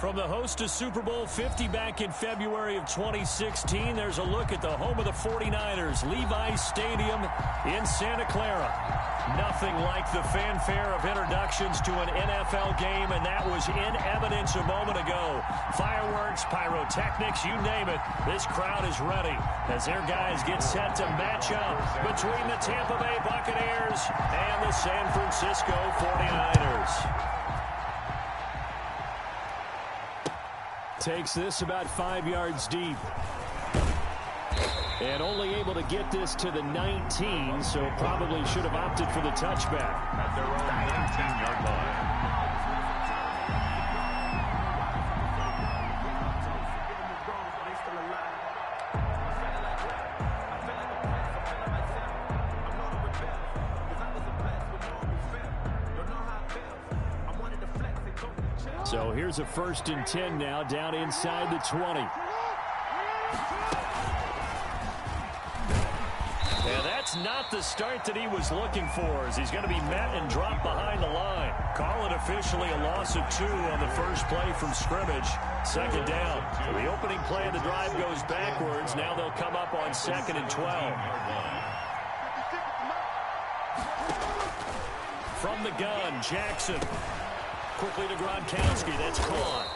From the host to Super Bowl 50 back in February of 2016, there's a look at the home of the 49ers, Levi's Stadium in Santa Clara. Nothing like the fanfare of introductions to an NFL game, and that was in evidence a moment ago. Fireworks, pyrotechnics, you name it, this crowd is ready as their guys get set to match up between the Tampa Bay Buccaneers and the San Francisco 49ers. Takes this about 5 yards deep. And only able to get this to the 19, so probably should have opted for the touchback. At their own 19-yard line. So here's a 1st and 10 now, down inside the 20. And that's not the start that he was looking for, as he's going to be met and dropped behind the line. Call it officially a loss of 2 on the first play from scrimmage. 2nd down. So the opening play of the drive goes backwards. Now they'll come up on 2nd and 12. From the gun, Jackson. Quickly to Gronkowski. That's caught.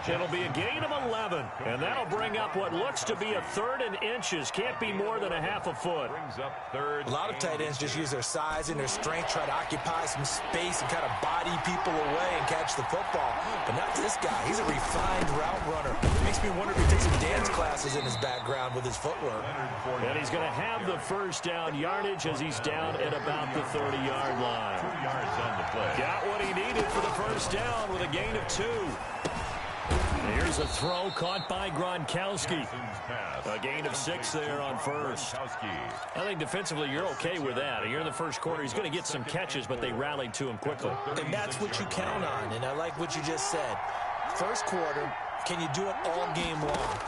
It'll be a gain of 11, and that'll bring up what looks to be a 3rd and inches. Can't be more than a half a foot. A lot of tight ends just use their size and their strength, try to occupy some space and kind of body people away and catch the football. But not this guy. He's a refined route runner. Makes me wonder if he takes some dance classes in his background with his footwork. And he's going to have the 1st down yardage as he's down at about the 30-yard line. 2 yards on the play. Got what he needed for the 1st down with a gain of 2. Here's a throw caught by Gronkowski. A gain of 6 there on 1st. I think defensively you're okay with that. Here in the 1st quarter, he's going to get some catches, but they rallied to him quickly. And that's what you count on, and I like what you just said. 1st quarter, can you do it all game long?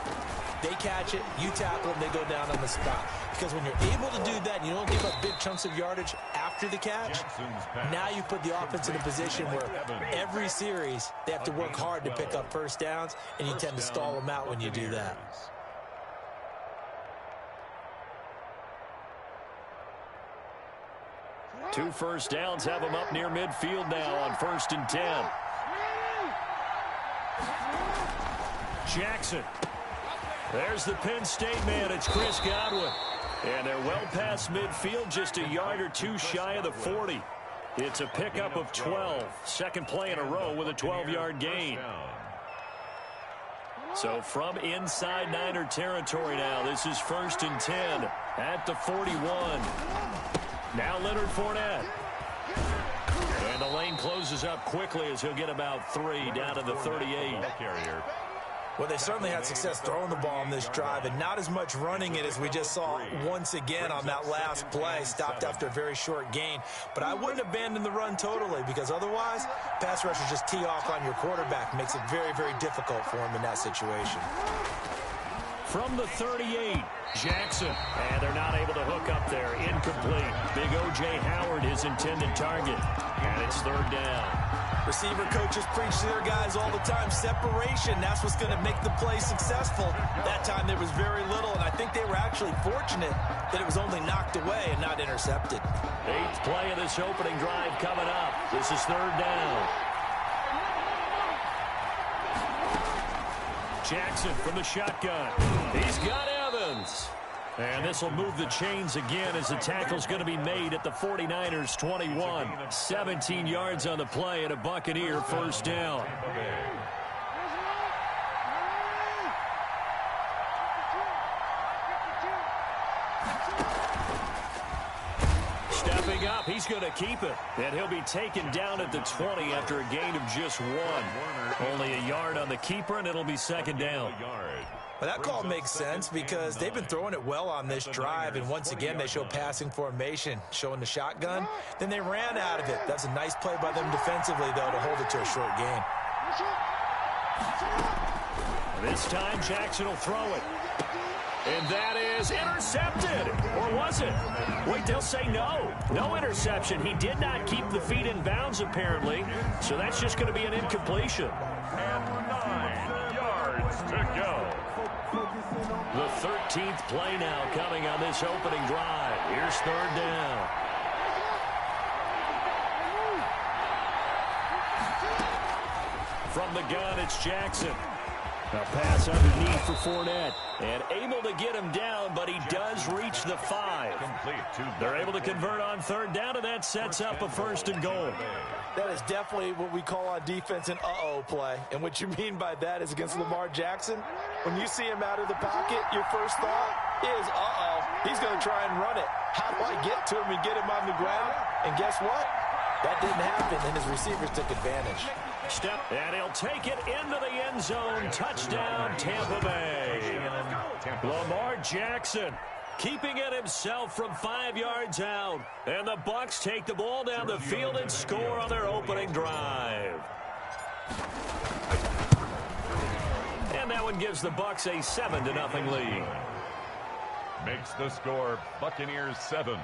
They catch it, you tackle them, they go down on the spot. Because when you're able to do that and you don't give up big chunks of yardage after the catch, now you put the offense in a position where every series they have to work hard to pick up 1st downs, and you tend to stall them out when you do that. Two 1st downs have them up near midfield now on 1st and 10. Jackson. There's the Penn State man. It's Chris Godwin. And they're well past midfield, just a yard or 2 shy of the 40. It's a pickup of 12. 2nd play in a row with a 12-yard gain. So from inside Niner territory now, this is 1st and 10 at the 41. Now Leonard Fournette. And the lane closes up quickly as he'll get about 3 down to the 38. Well, they certainly had success throwing the ball on this drive, and not as much running it as we just saw once again on that last play. Stopped after a very short gain. But I wouldn't abandon the run totally, because otherwise, pass rushers just tee off on your quarterback. Makes it very, very difficult for him in that situation. From the 38, Jackson. And they're not able to hook up there. Incomplete. Big O.J. Howard, his intended target. And it's 3rd down. Receiver coaches preach to their guys all the time. Separation, that's what's going to make the play successful. That time there was very little, and I think they were actually fortunate that it was only knocked away and not intercepted. 8th play of this opening drive coming up. This is 3rd down. Jackson from the shotgun. He's got Evans. And this will move the chains again as the tackle's going to be made at the 49ers 21. 17 yards on the play and a Buccaneer 1st down. Stepping up, he's going to keep it. And he'll be taken down at the 20 after a gain of just 1. Only a yard on the keeper, and it'll be 2nd down. Well, that call makes sense because they've been throwing it well on this drive, and once again they show passing formation, showing the shotgun. Then they ran out of it. That's a nice play by them defensively, though, to hold it to a short gain. This time Jackson will throw it. And that is intercepted. Or was it? Wait, they'll say no. No interception. He did not keep the feet in bounds, apparently. So that's just going to be an incompletion. to go. The 13th play now coming on this opening drive. Here's third down. From the gun, it's Jackson. A pass underneath for Fournette. And able to get him down, but he does reach the 5. They're able to convert on third down, and that sets up a first and goal. That is definitely what we call on defense an uh-oh play. And what you mean by that is against Lamar Jackson, when you see him out of the pocket, your first thought is, uh-oh, he's going to try and run it. How do I get to him and get him on the ground? And guess what? That didn't happen, and his receivers took advantage. Step, and he'll take it into the end zone. Touchdown, Tampa Bay. Lamar Jackson keeping it himself from 5 yards out. And the Bucs take the ball down the field and score on their opening drive. And that one gives the Bucs a 7-0 lead. Makes the score Buccaneers 7,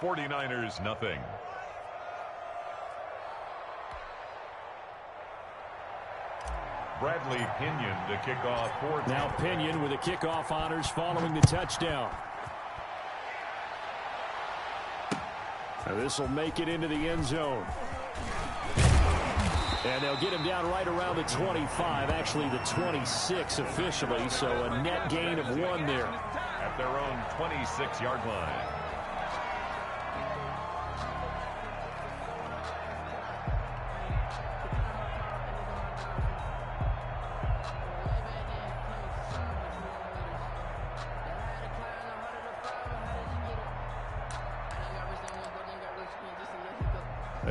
49ers nothing. Bradley Pinion to kick off for now Pinion with the kickoff honors following the touchdown. This will make it into the end zone. And they'll get him down right around the 25, actually the 26 officially, so a net gain of 1 there. At their own 26-yard line.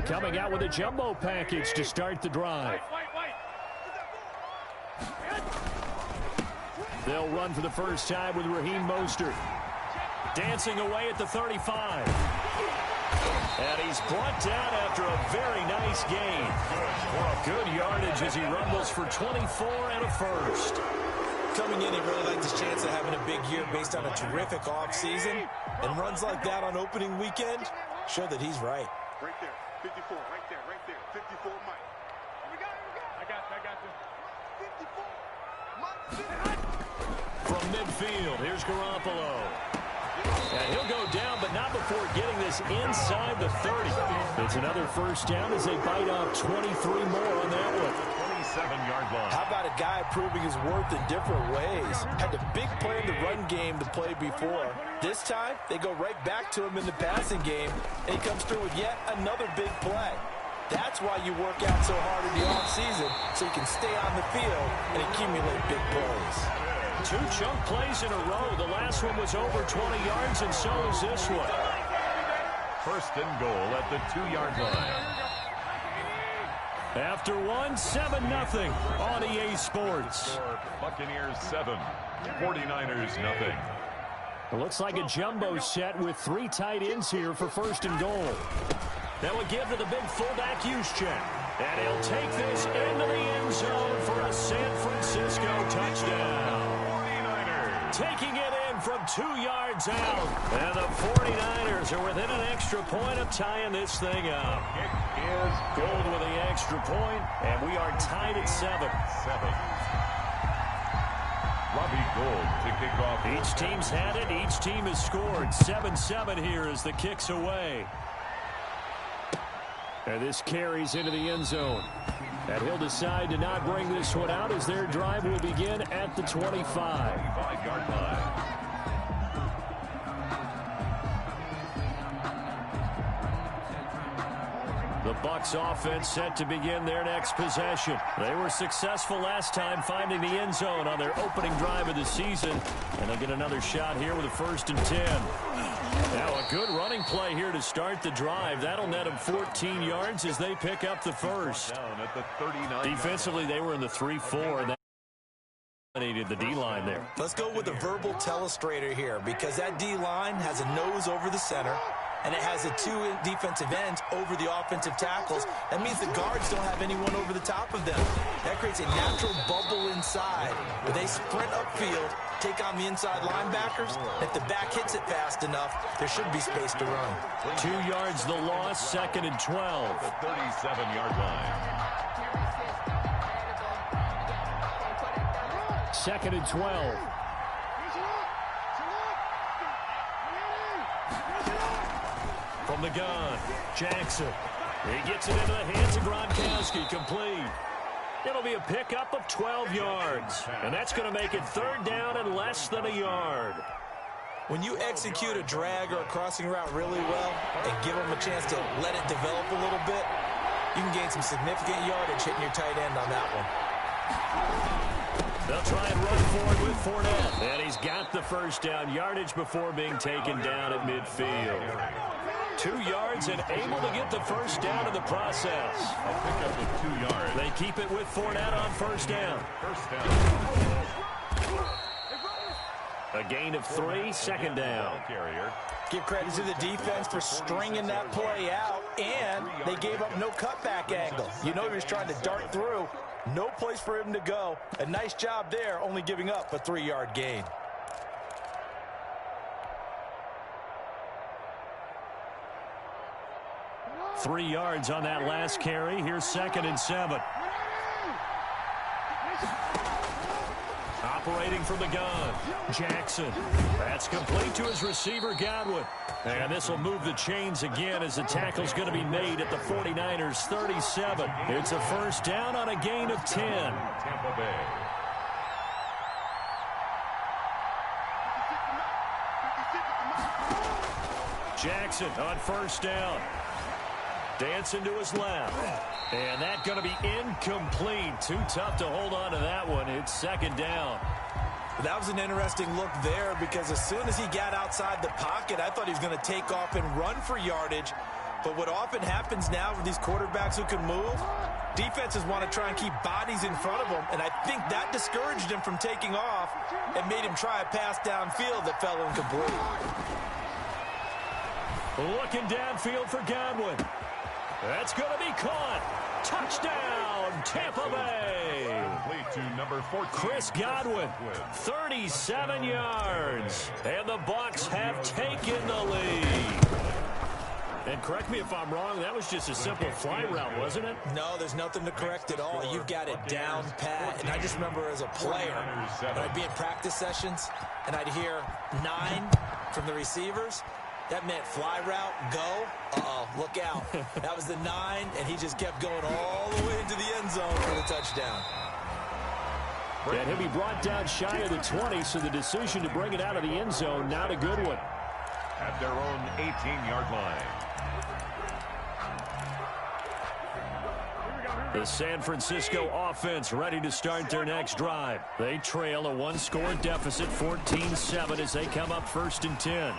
Coming out with a jumbo package to start the drive. They'll run for the first time with Raheem Mostert. Dancing away at the 35. And he's brought down after a very nice gain. Good yardage as he rumbles for 24 and a first. Coming in, he really liked his chance of having a big year based on a terrific offseason. And runs like that on opening weekend show that he's right. Right there. 54, right there, 54, Mike. I got you. 54, Mike. From midfield, here's Garoppolo. And he'll go down, but not before getting this inside the 30. It's another first down as they bite off 23 more on that one. 27-yard line. How about a guy proving his worth in different ways? Had the big play in the run game to play before. This time, they go right back to him in the passing game, and he comes through with yet another big play. That's why you work out so hard in the offseason, so you can stay on the field and accumulate big plays. 2 chunk plays in a row. The last one was over 20 yards, and so is this one. First and goal at the 2-yard line. After 7-0 on EA Sports. Buccaneers 7, 49ers nothing. It looks like a jumbo set with 3 tight ends here for first and goal. That will give to the big fullback Juszczyk. And he'll take this into the end zone for a San Francisco touchdown. 49ers taking it in from 2 yards out. And the 49ers are within an extra point of tying this thing up. Kick is Gold with the extra point, and we are tied at 7. Robbie Gould to kick off. Each team's had it. Each team has scored. 7-7 here as the kick's away. And this carries into the end zone. And he'll decide to not bring this one out as their drive will begin at the 25. 25-yard line. The Bucs offense set to begin their next possession. They were successful last time finding the end zone on their opening drive of the season. And they'll get another shot here with a 1st and 10. Now a good running play here to start the drive. That'll net them 14 yards as they pick up the first. Down at the 39. Defensively, they were in the 3-4. And that dominated the D-line there. Let's go with a verbal telestrator here because that D-line has a nose over the center. And it has a 2 defensive ends over the offensive tackles. That means the guards don't have anyone over the top of them. That creates a natural bubble inside where they sprint upfield, take on the inside linebackers. If the back hits it fast enough, there should be space to run. 2 yards the loss, 2nd and 12. The 37-yard line. 2nd and 12. From the gun, Jackson. He gets it into the hands of Gronkowski, complete. It'll be a pickup of 12 yards, and that's going to make it 3rd down and less than a yard. When you execute a drag or a crossing route really well and give them a chance to let it develop a little bit, you can gain some significant yardage hitting your tight end on that one. They'll try and run forward with Fournette, and he's got the 1st down yardage before being taken down at midfield. 2 yards and able to get the 1st down in the process. A pickup of 2 yards. They keep it with Fournette on 1st down. 1st down. A gain of 3, 2nd down. Carrier. Give credit to the defense for stringing that play out, and they gave up no cutback angle. You know he was trying to dart through. No place for him to go. A nice job there, only giving up a 3-yard gain. Three yards on that last carry. Here's 2nd and 7. Operating from the gun, Jackson. That's complete to his receiver, Godwin. And this will move the chains again as the tackle's going to be made at the 49ers' 37. It's a 1st down on a gain of 10. Tampa Bay. Jackson on 1st down. Dancing to his left. And that's going to be incomplete. Too tough to hold on to that one. It's 2nd down. That was an interesting look there because as soon as he got outside the pocket, I thought he was going to take off and run for yardage. But what often happens now with these quarterbacks who can move, defenses want to try and keep bodies in front of them, and I think that discouraged him from taking off and made him try a pass downfield that fell incomplete. Looking downfield for Godwin. That's going to be caught. Touchdown, Tampa Bay. Complete to number 14. Chris Godwin, 37 yards. And the Bucs have taken the lead. And correct me if I'm wrong, that was just a simple fly route, wasn't it? No, there's nothing to correct at all. You've got it down pat. And I just remember as a player, when I'd be in practice sessions, and I'd hear 9 from the receivers. That meant fly route, go. Uh-oh, look out. That was the 9, and he just kept going all the way into the end zone for the touchdown. And he'll be brought down shy of the 20, so the decision to bring it out of the end zone, not a good one. At their own 18-yard line. The San Francisco offense ready to start their next drive. They trail a 1-score deficit, 14-7, as they come up 1st and 10.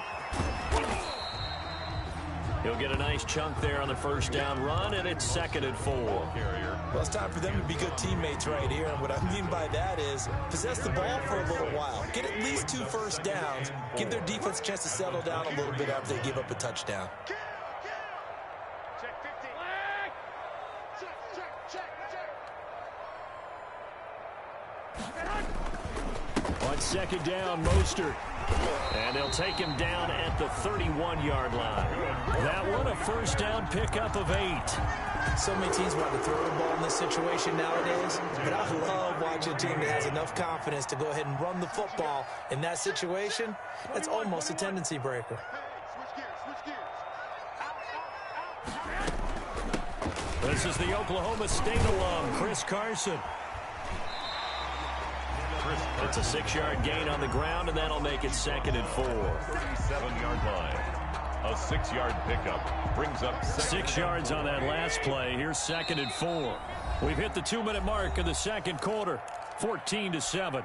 He'll get a nice chunk there on the 1st down run, and it's 2nd and 4. Well, it's time for them to be good teammates right here, and what I mean by that is possess the ball for a little while. Get at least 2 first downs. Give their defense a chance to settle down a little bit after they give up a touchdown. On 2nd down, Mostert. And they'll take him down at the 31-yard line. That one, a 1st down pickup of 8. So many teams want to throw the ball in this situation nowadays, but I love watching a team that has enough confidence to go ahead and run the football. In that situation, that's almost a tendency breaker. This is the Oklahoma State alum, Chris Carson. It's a 6-yard gain on the ground, and that'll make it 2nd and 4. 37-yard line. A 6-yard pickup brings up 6 yards on that last play. Here's 2nd and 4. We've hit the 2-minute mark of the 2nd quarter, 14-7.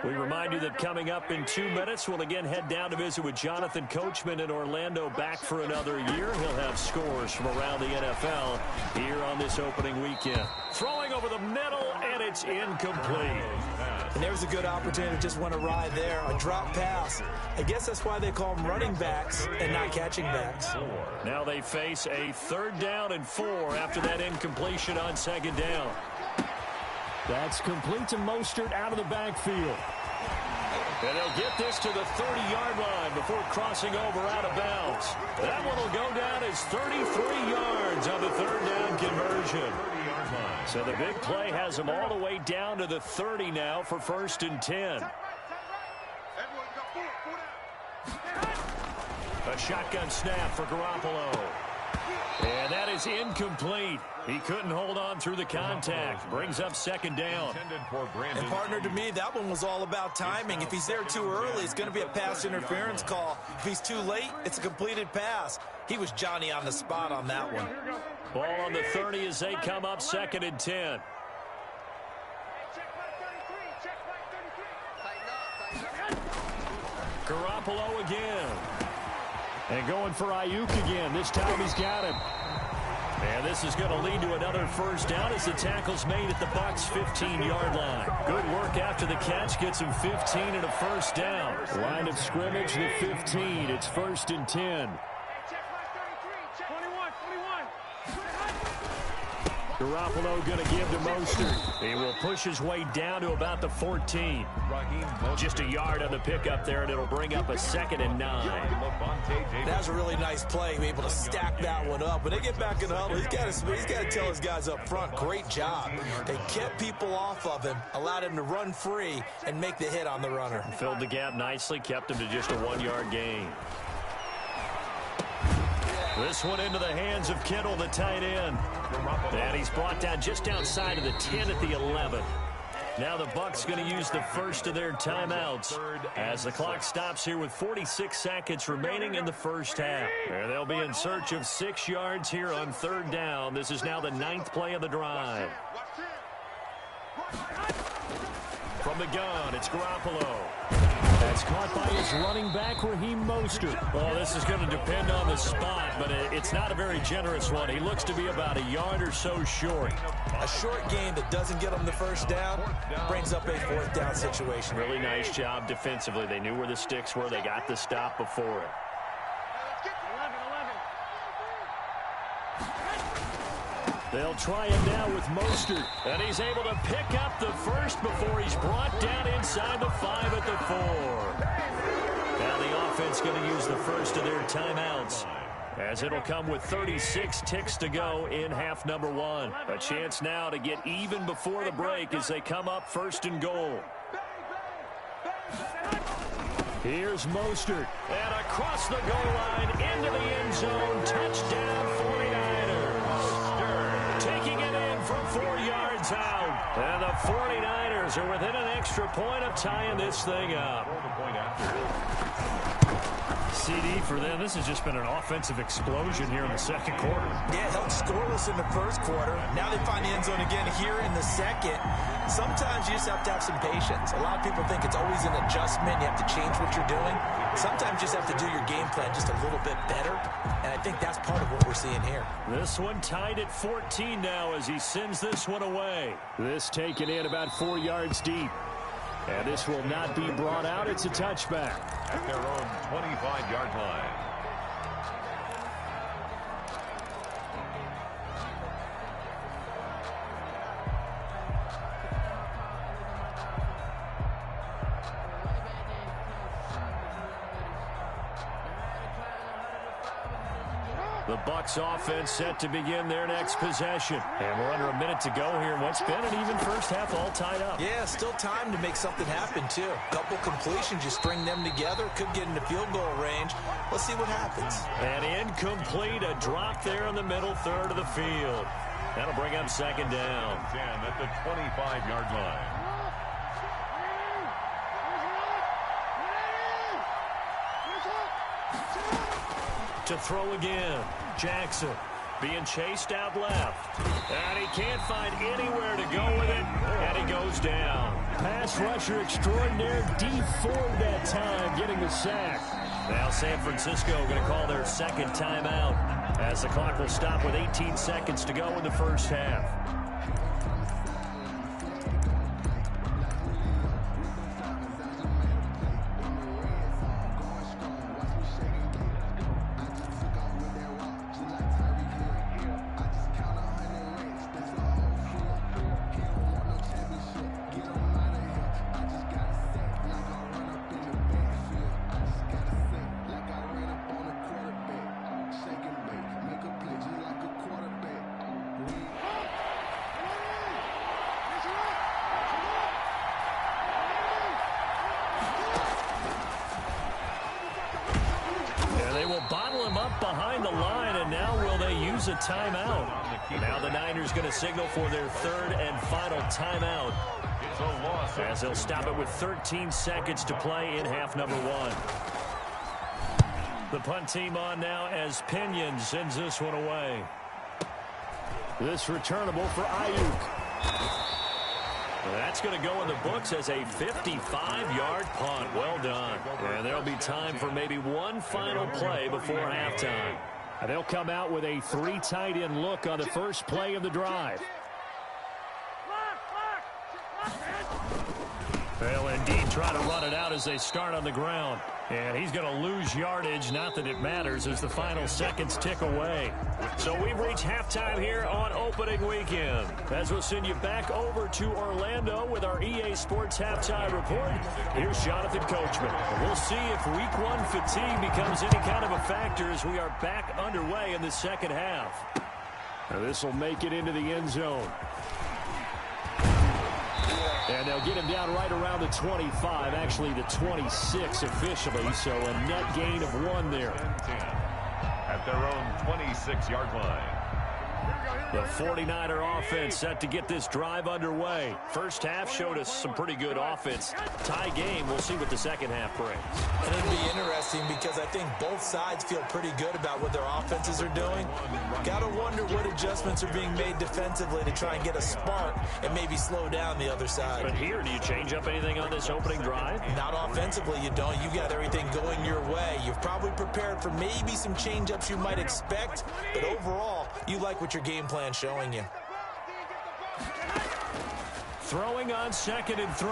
We remind you that coming up in 2 minutes, we'll again head down to visit with Jonathan Coachman in Orlando, back for another year. He'll have scores from around the NFL here on this opening weekend. Throwing over the middle, and it's incomplete. And there's a good opportunity to just want to ride there, a drop pass. I guess that's why they call them running backs and not catching backs. Now they face a 3rd down and 4 after that incompletion on 2nd down. That's complete to Mostert out of the backfield. And they'll get this to the 30-yard line before crossing over out of bounds. That one will go down as 33 yards on the third down conversion. So the big play has them all the way down to the 30 now for 1st and 10. A shotgun snap for Garoppolo. And that is incomplete. He couldn't hold on through the contact. Brings up 2nd down. And partner, to me, that one was all about timing. If he's there too early, it's going to be a pass interference call. If he's too late, it's a completed pass. He was Johnny on the spot on that one. Ball on the 30 as they come up 2nd and 10. Garoppolo again. And going for Ayuk again. This time he's got him. And this is going to lead to another 1st down as the tackle's made at the Bucs 15-yard line. Good work after the catch. Gets him 15 and a 1st down. Line of scrimmage, the 15. It's 1st and 10. Garoppolo going to give to Mostert. He will push his way down to about the 14. Just a yard on the pickup there, and it'll bring up a 2nd and 9. That was a really nice play, able to stack that one up. When they get back in the huddle, he's got to tell his guys up front, great job. They kept people off of him, allowed him to run free, and make the hit on the runner. Filled the gap nicely, kept him to just a 1-yard gain. This one into the hands of Kittle, the tight end. And he's brought down just outside of the 10 at the 11. Now the Bucs going to use the first of their timeouts as the clock stops here with 46 seconds remaining in the 1st half. And they'll be in search of 6 yards here on 3rd down. This is now the 9th play of the drive. From the gun, it's Garoppolo. That's caught by his running back, Raheem Mostert. Well, this is going to depend on the spot, but it's not a very generous one. He looks to be about a yard or so short. A short gain that doesn't get him the 1st down brings up a 4th down situation. Really nice job defensively. They knew where the sticks were. They got the stop before it. They'll try it now with Mostert. And he's able to pick up the 1st before he's brought down inside the 5 at the 4. Now the offense going to use the first of their timeouts, as it'll come with 36 ticks to go in half number 1. A chance now to get even before the break as they come up 1st and goal. Here's Mostert. And across the goal line into the end zone. Touchdown 49ers. Taking it in from 4 yards out. And the 49ers are within an extra point of tying this thing up. CD for them. This has just been an offensive explosion here in the 2nd quarter. Yeah, held scoreless in the 1st quarter. Now they find the end zone again here in the 2nd. Sometimes you just have to have some patience. A lot of people think it's always an adjustment. You have to change what you're doing. Sometimes you just have to do your game plan just a little bit better. And I think that's part of what we're seeing here. This one tied at 14 now as he sends this one away. This taken in about 4 yards deep. And this will not be brought out. It's a touchback. At their own 25-yard line. The Bucs offense set to begin their next possession. And we're under a minute to go here in what's been an even 1st half, all tied up. Yeah, still time to make something happen, too. Couple completions, you string them together, could get into field goal range. Let's see what happens. And incomplete, a drop there in the middle third of the field. That'll bring up 2nd down. 10 at the 25-yard line. To throw again. Jackson being chased out left. And he can't find anywhere to go with it. And he goes down. Pass rusher extraordinaire. D Ford that time getting the sack. Now San Francisco going to call their 2nd timeout as the clock will stop with 18 seconds to go in the 1st half. behind the line, and now will they use a timeout? Now the Niners going to signal for their third and final timeout, as they'll stop it with 13 seconds to play in half number one. The punt team on now as Pinion sends this one away. This returnable for Ayuk. That's going to go in the books as a 55-yard punt. Well done. And there'll be time for maybe one final play before halftime. And they'll come out with a 3 tight end look on the first play of the drive. They'll indeed try to run it out as they start on the ground. And he's going to lose yardage. Not that it matters as the final seconds tick away. So we've reached halftime here on opening weekend. As we'll send you back over to Orlando with our EA Sports Halftime Report, here's Jonathan Coachman. We'll see if Week 1 fatigue becomes any kind of a factor as we are back underway in the second half. This will make it into the end zone. And they'll get him down right around the 25, actually the 26 officially, so a net gain of 1 there. At their own 26-yard line. The 49er offense set to get this drive underway. First half showed us some pretty good offense. Tie game, we'll see what the second half brings. And it'll be interesting because I think both sides feel pretty good about what their offenses are doing. Got to wonder what adjustments are being made defensively to try and get a spark and maybe slow down the other side. But here, do you change up anything on this opening drive? Not offensively, you don't. You got everything going your way. You've probably prepared for maybe some change-ups you might expect, but overall, you like what your game plan showing you. Throwing on 2nd and 3.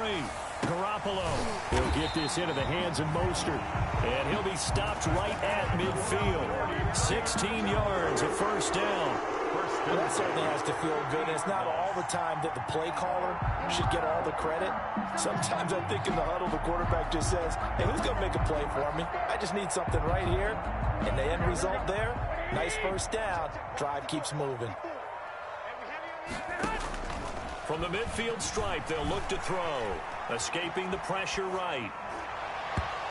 Garoppolo. He'll get this into the hands of Mostert. And he'll be stopped right at midfield. 16 yards, a first down. Well, that certainly has to feel good. It's not all the time that the play caller should get all the credit. Sometimes I think in the huddle, the quarterback just says, hey, who's going to make a play for me? I just need something right here. And the end result there, nice first down. Drive keeps moving. From the midfield stripe, they'll look to throw. Escaping the pressure right.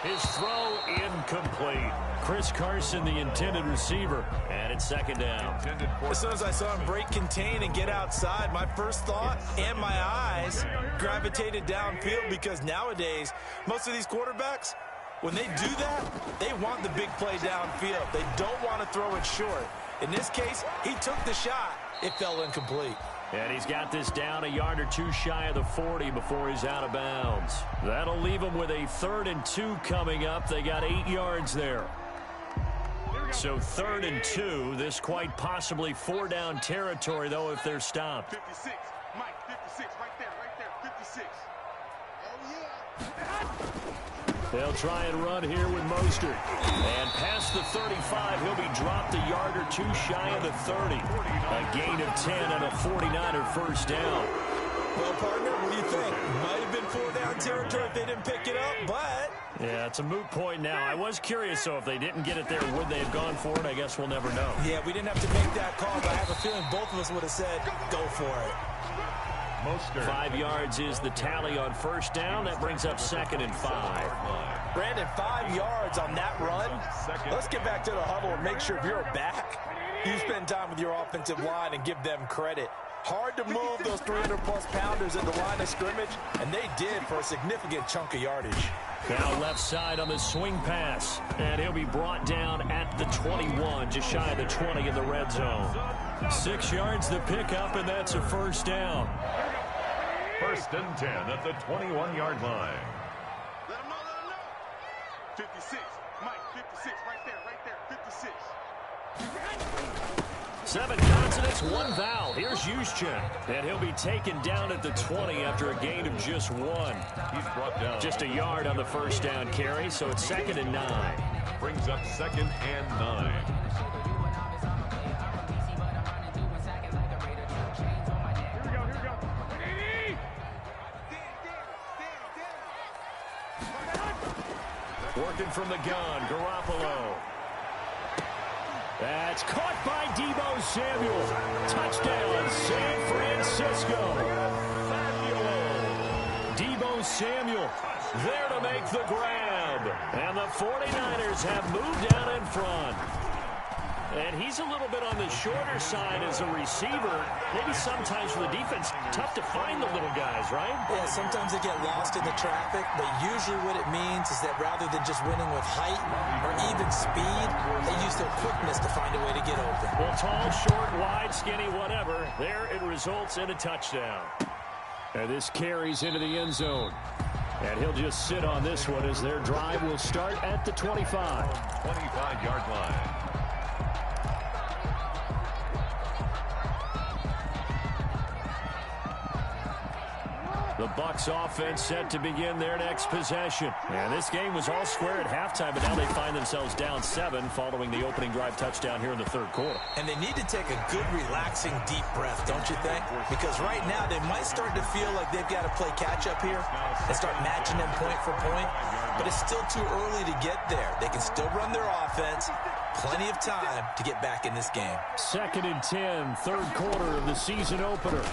His throw incomplete. Chris Carson, the intended receiver, and it's 2nd down. As soon as I saw him break contain and get outside, my first thought and my eyes gravitated downfield because nowadays, most of these quarterbacks, when they do that, they want the big play downfield. They don't want to throw it short. In this case, he took the shot. It fell incomplete. And he's got this down a yard or 2 shy of the 40 before he's out of bounds. That'll leave him with a 3rd and 2 coming up. They got 8 yards there. So 3rd and 2. This quite possibly 4-down territory, though, if they're stopped. 56, Mike, 56, right there, 56. Oh, yeah. They'll try and run here with Mostert. And past the 35, he'll be dropped a yard or 2 shy of the 30. A gain of 10 and a 49er first down. Well, partner, what do you think? Might have been 4-down territory if they didn't pick it up, but... Yeah, it's a moot point now. I was curious, so if they didn't get it there, would they have gone for it? I guess we'll never know. Yeah, we didn't have to make that call, but I have a feeling both of us would have said, go for it. Mostert. 5 yards is the tally on first down. That brings up 2nd and 5. Brandon, 5 yards on that run. Let's get back to the huddle and make sure if you're back, you spend time with your offensive line and give them credit. Hard to move those 300-plus pounders in the line of scrimmage, and they did for a significant chunk of yardage. Now left side on the swing pass, and he'll be brought down at the 21, just shy of the 20 in the red zone. 6 yards the pickup, and that's a first down. 1st and 10 at the 21-yard line. Let him know. 56, Mike, 56, right there, 56. 7 consonants, 1 vowel. Here's Juszczyk, and he'll be taken down at the 20 after a gain of just 1. He's brought down. Just a yard on the first down carry, so it's 2nd and 9. Brings up 2nd and 9. Working from the gun, Garoppolo. That's caught by Deebo Samuel. Touchdown, San Francisco. Deebo Samuel there to make the grab. And the 49ers have moved down in front. And he's a little bit on the shorter side as a receiver. Maybe sometimes for the defense, tough to find the little guys, right? Yeah, sometimes they get lost in the traffic, but usually what it means is that rather than just winning with height or even speed, they use their quickness to find a way to get open. Well, tall, short, wide, skinny, whatever. There it results in a touchdown. And this carries into the end zone. And he'll just sit on this one as their drive will start at the 25. 25-yard line. The Bucs offense set to begin their next possession. And this game was all square at halftime, but now they find themselves down 7 following the opening drive touchdown here in the third quarter. And they need to take a good, relaxing, deep breath, don't you think? Because right now they might start to feel like they've got to play catch-up here and start matching them point for point. But it's still too early to get there. They can still run their offense. Plenty of time to get back in this game. 2nd and 10, third quarter of the season opener.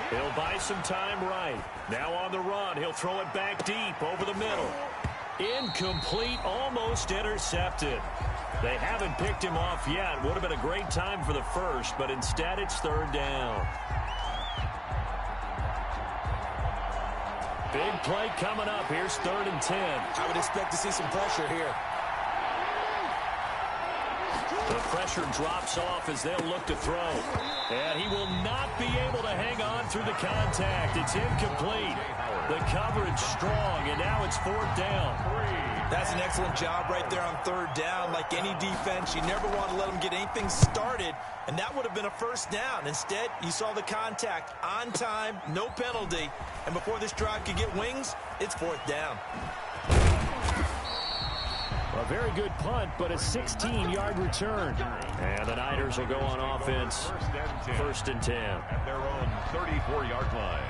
He'll buy some time right. Now on the run, he'll throw it back deep over the middle. Incomplete, almost intercepted. They haven't picked him off yet. Would have been a great time for the first, but instead it's third down. Big play coming up. Here's 3rd and 10. I would expect to see some pressure here. The pressure drops off as they'll look to throw. And he will not be able to hang on through the contact. It's incomplete. The coverage strong, and now it's 4th down. That's an excellent job right there on 3rd down. Like any defense, you never want to let them get anything started, and that would have been a 1st down. Instead, you saw the contact on time, no penalty, and before this drive could get wings, it's 4th down. A very good punt, but a 16-yard return. And the Niners will go on offense. 1st and 10. At their own 34-yard line.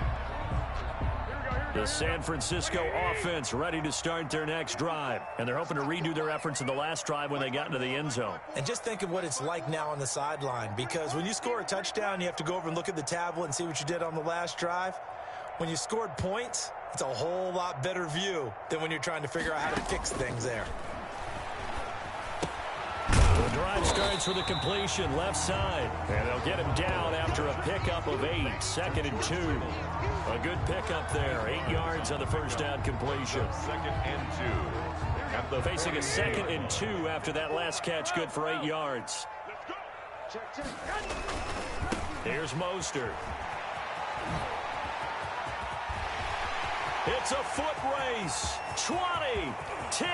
The San Francisco offense ready to start their next drive. And they're hoping to redo their efforts in the last drive when they got into the end zone. And just think of what it's like now on the sideline. Because when you score a touchdown, you have to go over and look at the tablet and see what you did on the last drive. When you scored points, it's a whole lot better view than when you're trying to figure out how to fix things there. The drive starts with a completion left side. And they'll get him down after a pickup of 8. 2nd and 2. A good pickup there. 8 yards on the first down completion. 2nd and 2. Facing a 2nd and 2 after that last catch, good for 8 yards. Here's Mostert. It's a foot race. 20, 10,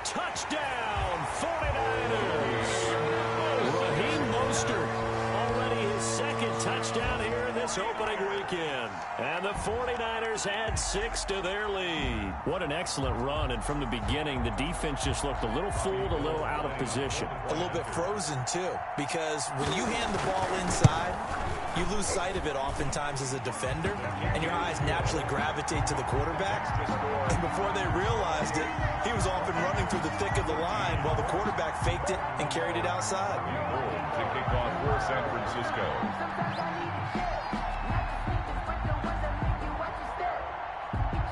touchdown, 49ers. Raheem Mostert, already his 2nd touchdown here in this opening weekend. And the 49ers add 6 to their lead. What an excellent run, and from the beginning, the defense just looked a little fooled, a little out of position. A little bit frozen, too, because when you hand the ball inside, you lose sight of it oftentimes as a defender, and your eyes naturally gravitate to the quarterback. And before they realized it, he was off and running through the thick of the line while the quarterback faked it and carried it outside. To kick off for San Francisco.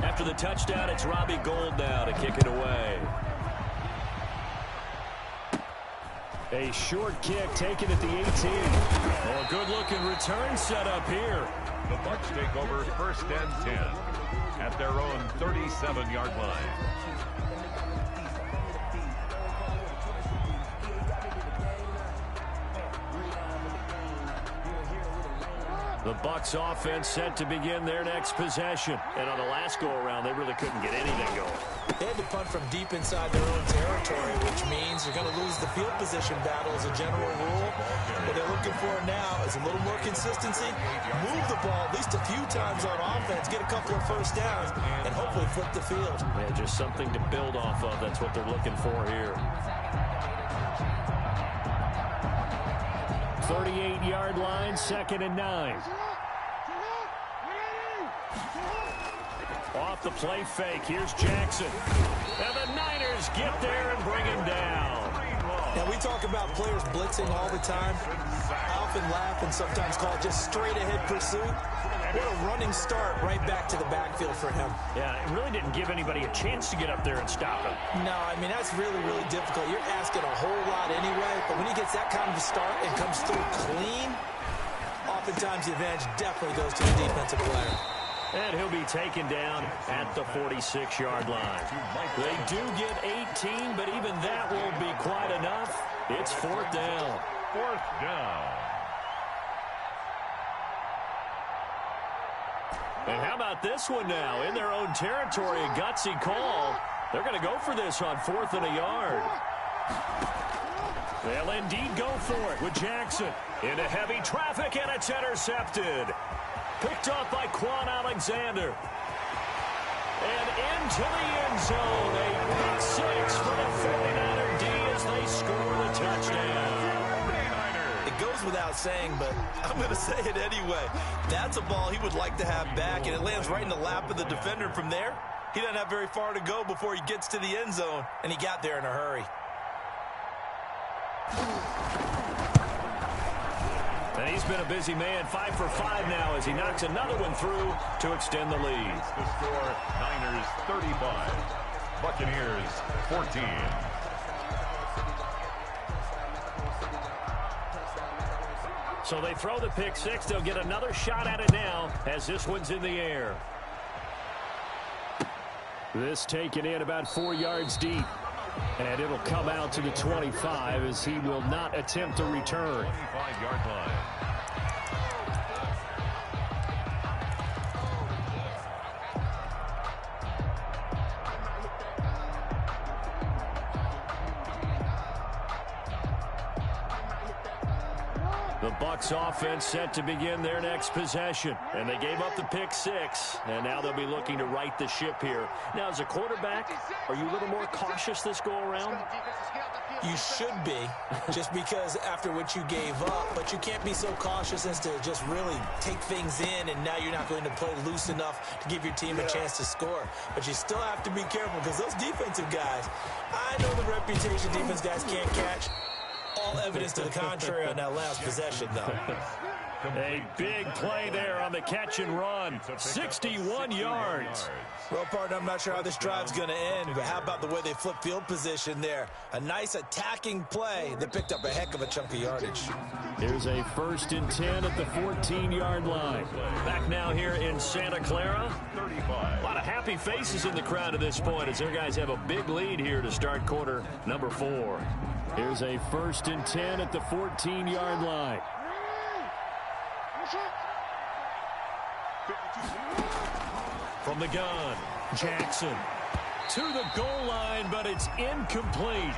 After the touchdown, it's Robbie Gould now to kick it away. A short kick taken at the 18. Oh, a good-looking return set up here. The Bucs take over 1st and 10 at their own 37-yard line. The Bucs offense set to begin their next possession. And on the last go-around, they really couldn't get anything going. They had to punt from deep inside their own territory, which means they're going to lose the field position battle as a general rule. What they're looking for now is a little more consistency, move the ball at least a few times on offense, get a couple of 1st downs, and hopefully flip the field. Yeah, just something to build off of. That's what they're looking for here. 38-yard line, 2nd and 9. Off the play fake, here's Jackson. And the Niners get there and bring him down. Now, we talk about players blitzing all the time. I often laugh and sometimes call it just straight-ahead pursuit. What a running start right back to the backfield for him. Yeah, it really didn't give anybody a chance to get up there and stop him. No, I mean, that's really, really difficult. You're asking a whole lot anyway, but when he gets that kind of a start and comes through clean, oftentimes the advantage definitely goes to the defensive player. And he'll be taken down at the 46-yard line. They do get 18, but even that won't be quite enough. It's 4th down. 4th down. And how about this one now? In their own territory, a gutsy call. They're going to go for this on 4th and a yard. They'll indeed go for it with Jackson. Into heavy traffic, and it's intercepted. Picked off by Quan Alexander. And into the end zone. A pick six for the 49er D as they score the touchdown. It goes without saying, but I'm going to say it anyway. That's a ball he would like to have back, and it lands right in the lap of the defender. From there, he doesn't have very far to go before he gets to the end zone, and he got there in a hurry. And he's been a busy man, 5 for 5 now as he knocks another one through to extend the lead. The score, Niners 35, Buccaneers 14. So they throw the pick six. They'll get another shot at it now as this one's in the air. This taken in about 4 yards deep. And it'll come out to the 25 as he will not attempt to return. 25-yard line. The Bucs offense set to begin their next possession. And they gave up the pick six. And now they'll be looking to right the ship here. Now, as a quarterback, are you a little more cautious this go-around? You should be, just because after what you gave up, but you can't be so cautious as to just really take things in, and now you're not going to play loose enough to give your team a chance to score. But you still have to be careful because those defensive guys, I know the reputation defense guys can't catch. All evidence to the contrary on that last possession, though. A big play there on the catch and run. 61 yards. Well, partner, I'm not sure how this drive's going to end, but how about the way they flip field position there? A nice attacking play that picked up a heck of a chunk of yardage. Here's a 1st and 10 at the 14-yard line. Back now here in Santa Clara. 35. A lot of happy faces in the crowd at this point as their guys have a big lead here to start quarter number 4. Here's a 1st and 10 at the 14-yard line. From the gun, Jackson to the goal line, but it's incomplete.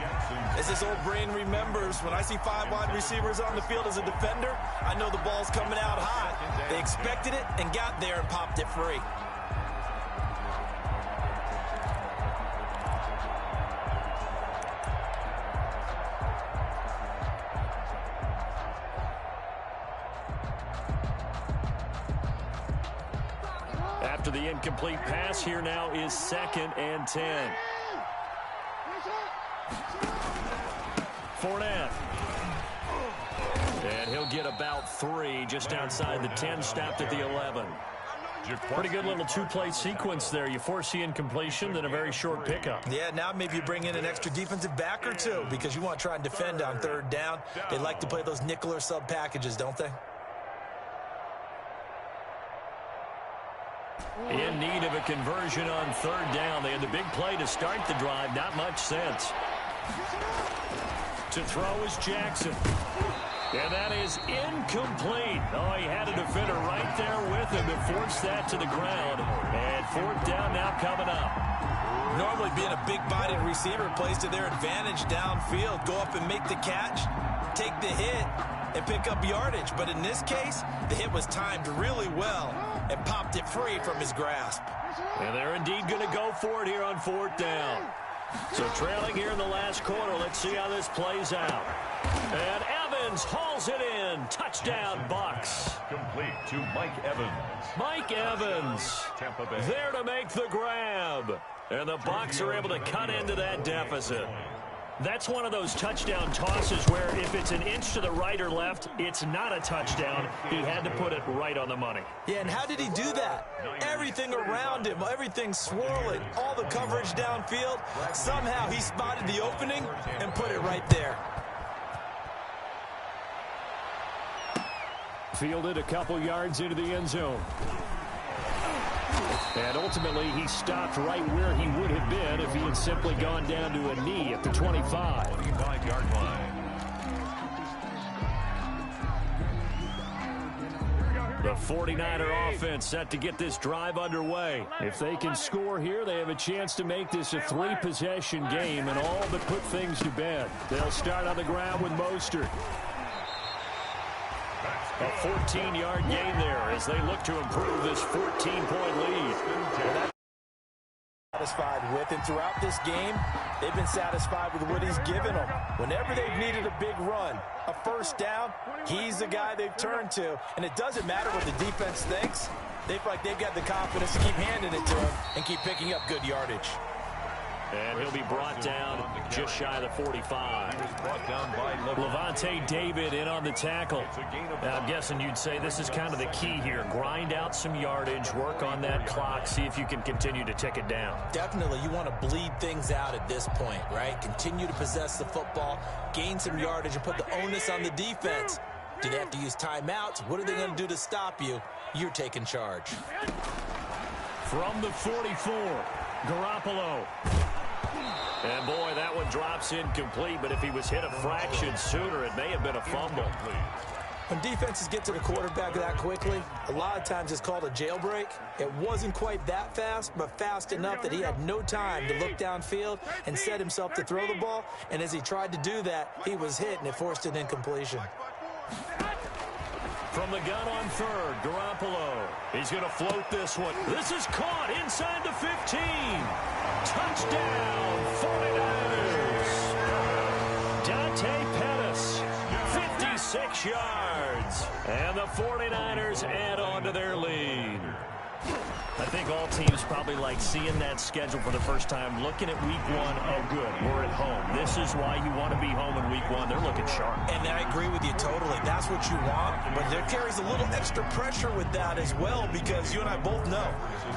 As this old brain remembers, when I see 5 wide receivers on the field as a defender, I know the ball's coming out hot. They expected it and got there and popped it free. After the incomplete pass, here now is 2nd and 10. Fournette. And he'll get about 3 just outside the 10, stopped at the 11. Pretty good little 2-play sequence there. You force the incompletion, then a very short pickup. Yeah, now maybe you bring in an extra defensive back or two because you want to try and defend on 3rd down. They like to play those nickel or sub packages, don't they? In need of a conversion on 3rd down. They had the big play to start the drive. Not much sense. To throw is Jackson. And that is incomplete. Oh, he had a defender right there with him to force that to the ground. And 4th down now coming up. Normally being a big-bodied receiver plays to their advantage downfield. Go up and make the catch, take the hit, and pick up yardage. But in this case, the hit was timed really well and popped it free from his grasp. And they're indeed going to go for it here on 4th down. So trailing here in the last quarter. Let's see how this plays out. And Evans hauls it in. Touchdown, Bucs. Complete to Mike Evans. Mike Evans Tampa Bay. there to make the grab. And the Bucs are able to cut into that deficit. That's one of those touchdown tosses where if it's an inch to the right or left, it's not a touchdown. He had to put it right on the money. Yeah, and how did he do that? Everything around him, everything swirling, all the coverage downfield. Somehow he spotted the opening and put it right there. Fielded a couple yards into the end zone. And ultimately, he stopped right where he would have been if he had simply gone down to a knee at the 25. 25-yard line. The 49er offense set to get this drive underway. If they can score here, they have a chance to make this a 3-possession game and all but put things to bed. They'll start on the ground with Mostert. A 14-yard gain there as they look to improve this 14-point lead. Satisfied with, and throughout this game, they've been satisfied with what he's given them. Whenever they've needed a big run, a first down, he's the guy they've turned to. And it doesn't matter what the defense thinks. They feel like they've got the confidence to keep handing it to him and keep picking up good yardage. And he'll be brought down just shy of the 45. Brought down by Levante David in on the tackle. Now, I'm guessing you'd say this is kind of the key here. Grind out some yardage, work on that clock, see if you can continue to tick it down. Definitely, you want to bleed things out at this point, right? Continue to possess the football, gain some yardage, and put the onus on the defense. Do they have to use timeouts? What are they going to do to stop you? You're taking charge. From the 44, Garoppolo. And, boy, that one drops incomplete, but if he was hit a fraction sooner, it may have been a fumble. When defenses get to the quarterback that quickly, a lot of times it's called a jailbreak. It wasn't quite that fast, but fast enough that he had no time to look downfield and set himself to throw the ball. And as he tried to do that, he was hit, and it forced an incompletion. From the gun on third, Garoppolo. He's going to float this one. This is caught inside the 15. Touchdown, 49ers. Dante Pettis, 56 yards. And the 49ers add on to their lead. I think all teams probably like seeing that schedule for the first time, looking at week one. Oh, good, we're at home. This is why you want to be home in week one. They're looking sharp. And I agree with you totally. That's what you want, but there carries a little extra pressure with that as well, because you and I both know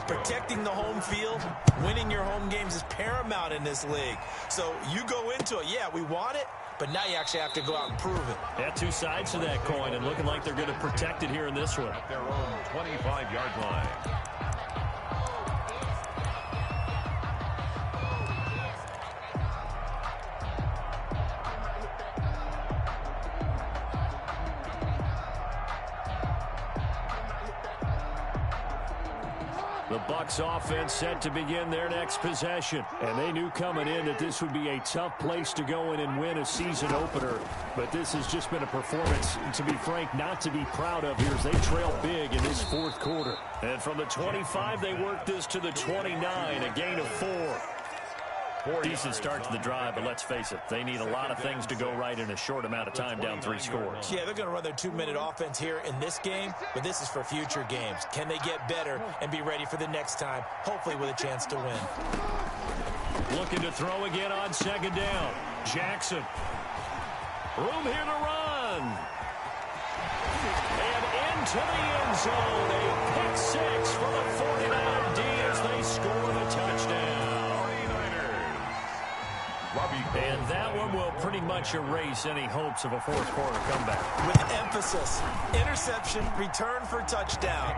protecting the home field, winning your home games is paramount in this league. So you go into it, yeah, we want it, but now you actually have to go out and prove it. Yeah, two sides to that coin, and looking like they're going to protect it here in this one. At their own 25-yard line. The Bucs offense set to begin their next possession. And they knew coming in that this would be a tough place to go in and win a season opener. But this has just been a performance, to be frank, not to be proud of here as they trail big in this fourth quarter. And from the 25, they work this to the 29, a gain of 4. Decent start to the drive, but let's face it, they need a lot of things to go right in a short amount of time, down 3 scores. Yeah, they're going to run their 2-minute offense here in this game, but this is for future games. Can they get better and be ready for the next time, hopefully with a chance to win? Looking to throw again on second down. Jackson. Room here to run. And into the end zone. A pick 6 for the 49 D as they score the touchdown. And that one will pretty much erase any hopes of a fourth quarter comeback. With emphasis, interception, return for touchdown.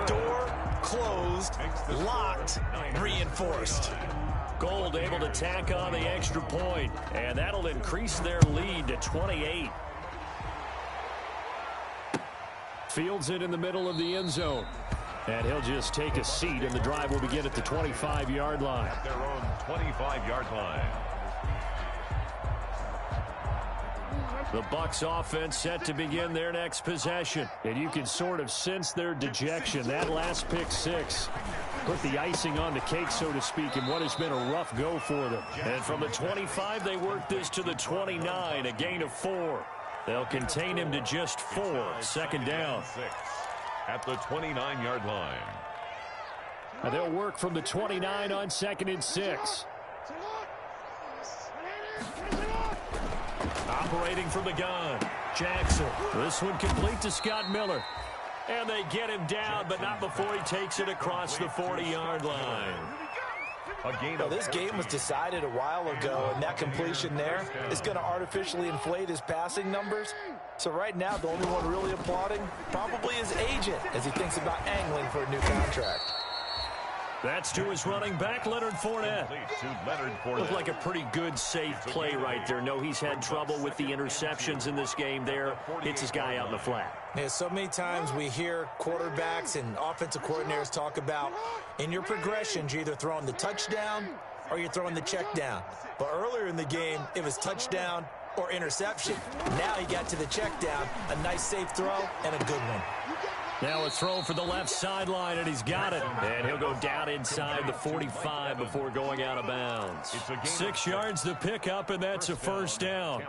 Door closed, locked, reinforced. Gold able to tack on the extra point, and that'll increase their lead to 28. Fields it in the middle of the end zone. And he'll just take a seat, and the drive will begin at the 25-yard line. At their own 25-yard line. The Bucs offense set to begin their next possession. And you can sort of sense their dejection. That last pick 6 put the icing on the cake, so to speak, in what has been a rough go for them. And from the 25, they work this to the 29, a gain of 4. They'll contain him to just 4. Second down. At the 29-yard line. They'll work from the 29 on 2nd and 6. Operating from the gun, Jackson. This one complete to Scott Miller. And they get him down, but not before he takes it across the 40-yard line. Well, this game was decided a while ago, and that completion there is going to artificially inflate his passing numbers. So right now, the only one really applauding probably his agent as he thinks about angling for a new contract. That's to his running back, Leonard Fournette. Looked like a pretty good, safe play right there. No, he's had trouble with the interceptions in this game there. Hits his guy out in the flat. Yeah, so many times we hear quarterbacks and offensive coordinators talk about in your progressions, you're either throwing the touchdown or you're throwing the check down. But earlier in the game, it was touchdown or interception. Now he got to the check down, a nice safe throw, and a good one. Now a throw for the left sideline, and he's got it. And he'll go down inside the 45 before going out of bounds. 6 yards to pick up, and that's a first down.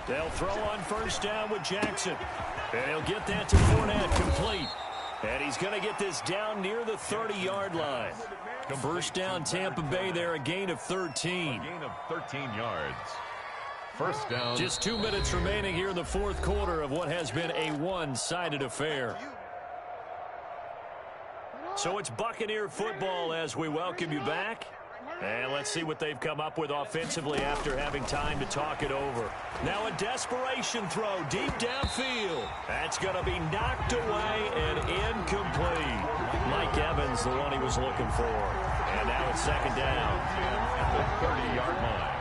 They'll throw on first down with Jackson. And he'll get that to Fournette, complete. And he's going to get this down near the 30-yard line. First down, Tampa Bay there, a gain of 13. A gain of 13 yards. First down. Just 2 minutes remaining here in the fourth quarter of what has been a one-sided affair. So it's Buccaneer football as we welcome you back. And let's see what they've come up with offensively after having time to talk it over. Now a desperation throw deep downfield. That's going to be knocked away and incomplete. Mike Evans, the one he was looking for. And now it's second down. At the 30-yard line.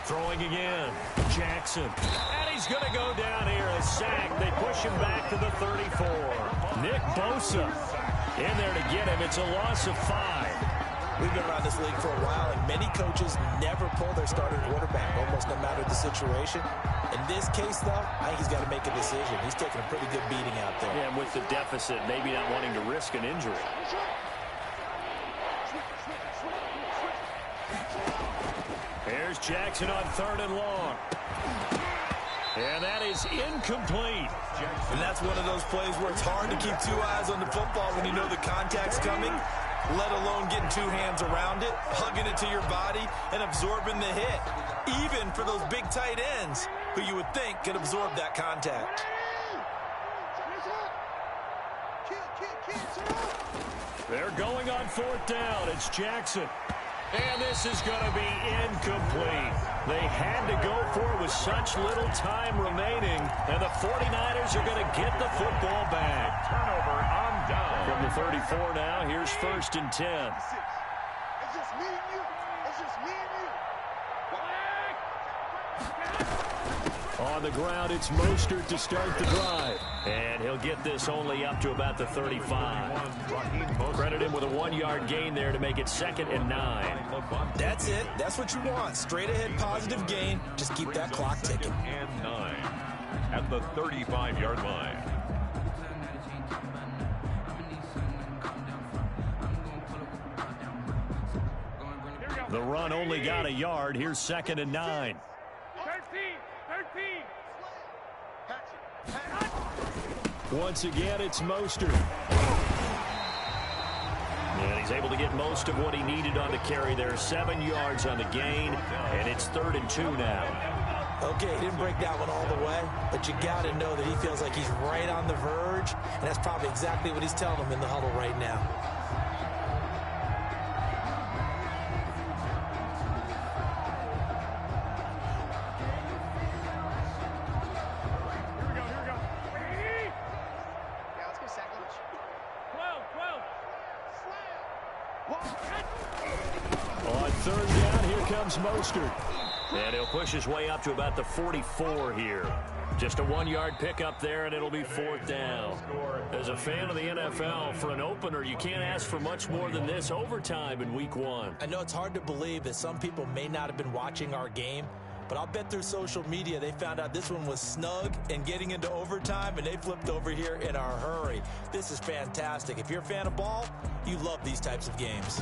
Throwing again. Jackson. And he's going to go down here. A sack. They push him back to the 34. Nick Bosa in there to get him. It's a loss of 5. We've been around this league for a while, and many coaches never pull their starting quarterback, almost no matter the situation. In this case, though, I think he's got to make a decision. He's taking a pretty good beating out there. Yeah, and with the deficit, maybe not wanting to risk an injury. Here's Jackson on 3rd and long. And that is incomplete. And that's one of those plays where it's hard to keep 2 eyes on the football when you know the contact's coming, let alone getting 2 hands around it, hugging it to your body, and absorbing the hit. Even for those big tight ends who you would think could absorb that contact. They're going on 4th down. It's Jackson. And this is going to be incomplete. They had to go for it with such little time remaining. And the 49ers are going to get the football back. Turnover on down. From the 34 now, here's 1st and 10. It's just me and you. It's just me and you. On the ground, it's Mostert to start the drive. And he'll get this only up to about the 35. Credit him with a 1-yard gain there to make it 2nd and 9. That's it. That's what you want. Straight ahead positive gain. Just keep that clock ticking. And 9 at the 35-yard line. The run only got a yard. Here's 2nd and 9. 13. Once again, it's Mostert. And he's able to get most of what he needed on the carry there. 7 yards on the gain, and it's 3rd and 2 now. Okay, he didn't break that one all the way, but you got to know that he feels like he's right on the verge, and that's probably exactly what he's telling them in the huddle right now. On 3rd down, here comes Mostert. And he'll push his way up to about the 44 here. Just a 1-yard pickup there, and it'll be 4th down. As a fan of the NFL, for an opener, you can't ask for much more than this. Overtime in Week 1. I know it's hard to believe that some people may not have been watching our game, but I'll bet through social media they found out this one was snug and getting into overtime, and they flipped over here in a hurry. This is fantastic. If you're a fan of ball, you love these types of games.